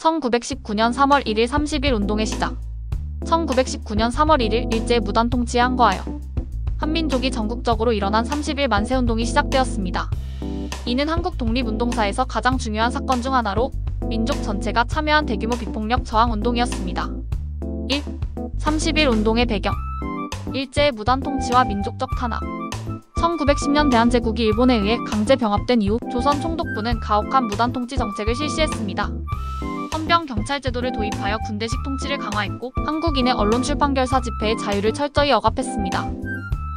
1919년 3월 1일 30일 운동의 시작. 1919년 3월 1일 일제 무단 통치에 항거하여 한민족이 전국적으로 일어난 30일 만세운동이 시작되었습니다. 이는 한국 독립운동사에서 가장 중요한 사건 중 하나로 민족 전체가 참여한 대규모 비폭력 저항운동이었습니다. 1. 30일 운동의 배경. 일제의 무단 통치와 민족적 탄압. 1910년 대한제국이 일본에 의해 강제 병합된 이후 조선 총독부는 가혹한 무단 통치 정책을 실시했습니다. 헌병 경찰 제도를 도입하여 군대식 통치를 강화했고 한국인의 언론 출판 결사 집회의 자유를 철저히 억압했습니다.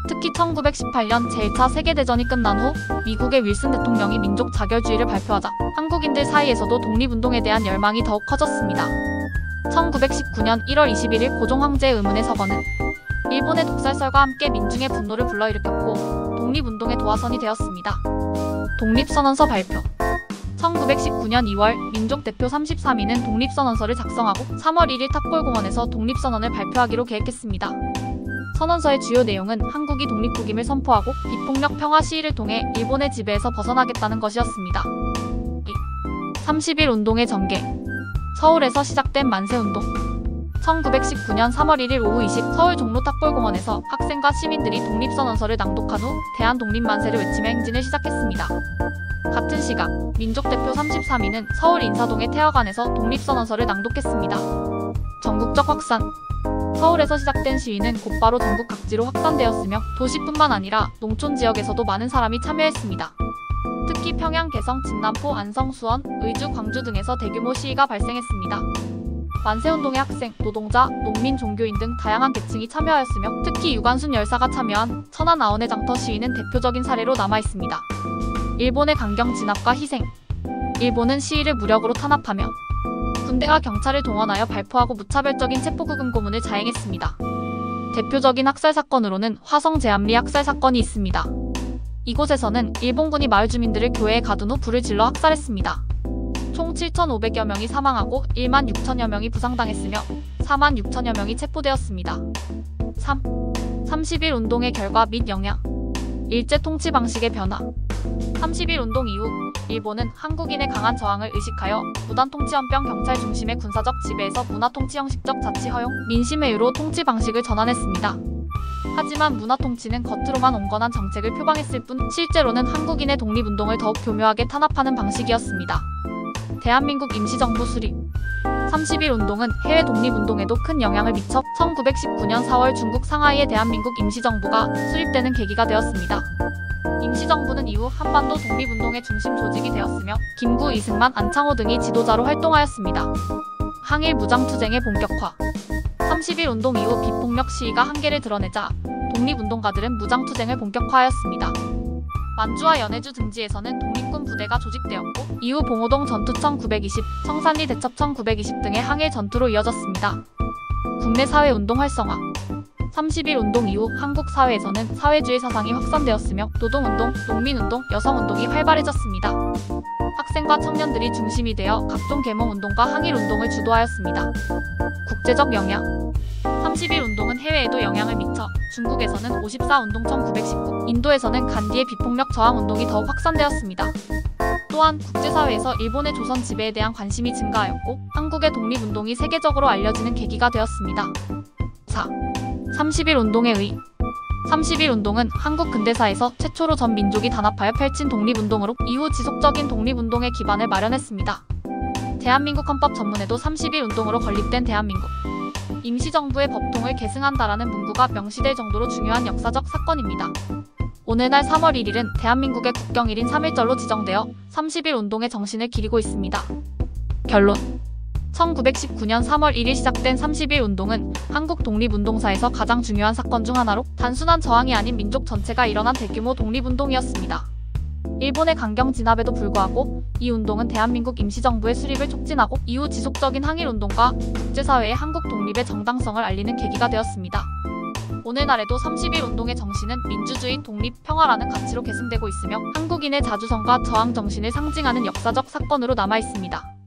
특히 1918년 제1차 세계대전이 끝난 후 미국의 윌슨 대통령이 민족 자결주의를 발표하자 한국인들 사이에서도 독립운동에 대한 열망이 더욱 커졌습니다. 1919년 1월 21일 고종 황제의 의문의 서거는 일본의 독살설과 함께 민중의 분노를 불러일으켰고 독립운동의 도화선이 되었습니다. 독립선언서 발표. 1919년 2월 민족대표 33인은 독립선언서를 작성하고 3월 1일 탑골공원에서 독립선언을 발표하기로 계획했습니다. 선언서의 주요 내용은 한국이 독립국임을 선포하고 비폭력 평화 시위를 통해 일본의 지배에서 벗어나겠다는 것이었습니다. 30일 운동의 전개. 서울에서 시작된 만세운동. 1919년 3월 1일 오후 20 서울 종로 탑골공원에서 학생과 시민들이 독립선언서를 낭독한 후 대한독립만세를 외치며 행진을 시작했습니다. 같은 시각 민족대표 33인은 서울 인사동의 태화관에서 독립선언서를 낭독했습니다. 전국적 확산. 서울에서 시작된 시위는 곧바로 전국 각지로 확산되었으며 도시뿐만 아니라 농촌 지역에서도 많은 사람이 참여했습니다. 특히 평양, 개성, 진남포, 안성, 수원, 의주, 광주 등에서 대규모 시위가 발생했습니다. 만세운동에 학생, 노동자, 농민, 종교인 등 다양한 계층이 참여하였으며 특히 유관순 열사가 참여한 천안 아원의 장터 시위는 대표적인 사례로 남아있습니다. 일본의 강경 진압과 희생. 일본은 시위를 무력으로 탄압하며 군대와 경찰을 동원하여 발포하고 무차별적인 체포구금 고문을 자행했습니다. 대표적인 학살 사건으로는 화성 제암리 학살 사건이 있습니다. 이곳에서는 일본군이 마을 주민들을 교회에 가둔 후 불을 질러 학살했습니다. 총 7,500여 명이 사망하고 1만 6천여 명이 부상당했으며 4만 6천여 명이 체포되었습니다. 3. 30일 운동의 결과 및 영향. 일제 통치 방식의 변화. 30일 운동 이후 일본은 한국인의 강한 저항을 의식하여 무단 통치 헌병 경찰 중심의 군사적 지배에서 문화통치 형식적 자치 허용, 민심 회유로 통치 방식을 전환했습니다. 하지만 문화통치는 겉으로만 온건한 정책을 표방했을 뿐 실제로는 한국인의 독립운동을 더욱 교묘하게 탄압하는 방식이었습니다. 대한민국 임시정부 수립. 30일 운동은 해외 독립운동에도 큰 영향을 미쳐 1919년 4월 중국 상하이의 대한민국 임시정부가 수립되는 계기가 되었습니다. 임시정부는 이후 한반도 독립운동의 중심 조직이 되었으며 김구, 이승만, 안창호 등이 지도자로 활동하였습니다. 항일 무장투쟁의 본격화. 30일 운동 이후 비폭력 시위가 한계를 드러내자 독립운동가들은 무장투쟁을 본격화하였습니다. 만주와 연해주 등지에서는 독립군 부대가 조직되었고 이후 봉오동 전투 1920, 청산리 대첩 1920 등의 항일 전투로 이어졌습니다. 국내 사회운동 활성화. 30일 운동 이후 한국 사회에서는 사회주의 사상이 확산되었으며 노동운동, 농민운동, 여성운동이 활발해졌습니다. 학생과 청년들이 중심이 되어 각종 계몽운동과 항일운동을 주도하였습니다. 국제적 영향. 30일 운동은 해외에도 영향을 미쳐 중국에서는 54운동 1919, 인도에서는 간디의 비폭력 저항운동이 더욱 확산되었습니다. 또한 국제사회에서 일본의 조선 지배에 대한 관심이 증가하였고 한국의 독립운동이 세계적으로 알려지는 계기가 되었습니다. 4. 30일 운동의 의. 30일 운동은 한국 근대사에서 최초로 전 민족이 단합하여 펼친 독립운동으로 이후 지속적인 독립운동의 기반을 마련했습니다. 대한민국 헌법 전문에도 30일 운동으로 건립된 대한민국 임시정부의 법통을 계승한다라는 문구가 명시될 정도로 중요한 역사적 사건입니다. 오늘날 3월 1일은 대한민국의 국경일인 3.1절로 지정되어 30일 운동의 정신을 기리고 있습니다. 결론. 1919년 3월 1일 시작된 30일 운동은 한국 독립운동사에서 가장 중요한 사건 중 하나로 단순한 저항이 아닌 민족 전체가 일어난 대규모 독립운동이었습니다. 일본의 강경 진압에도 불구하고 이 운동은 대한민국 임시정부의 수립을 촉진하고 이후 지속적인 항일운동과 국제사회의 한국 독립의 정당성을 알리는 계기가 되었습니다. 오늘날에도 30일 운동의 정신은 민주주의, 독립, 평화라는 가치로 계승되고 있으며 한국인의 자주성과 저항 정신을 상징하는 역사적 사건으로 남아있습니다.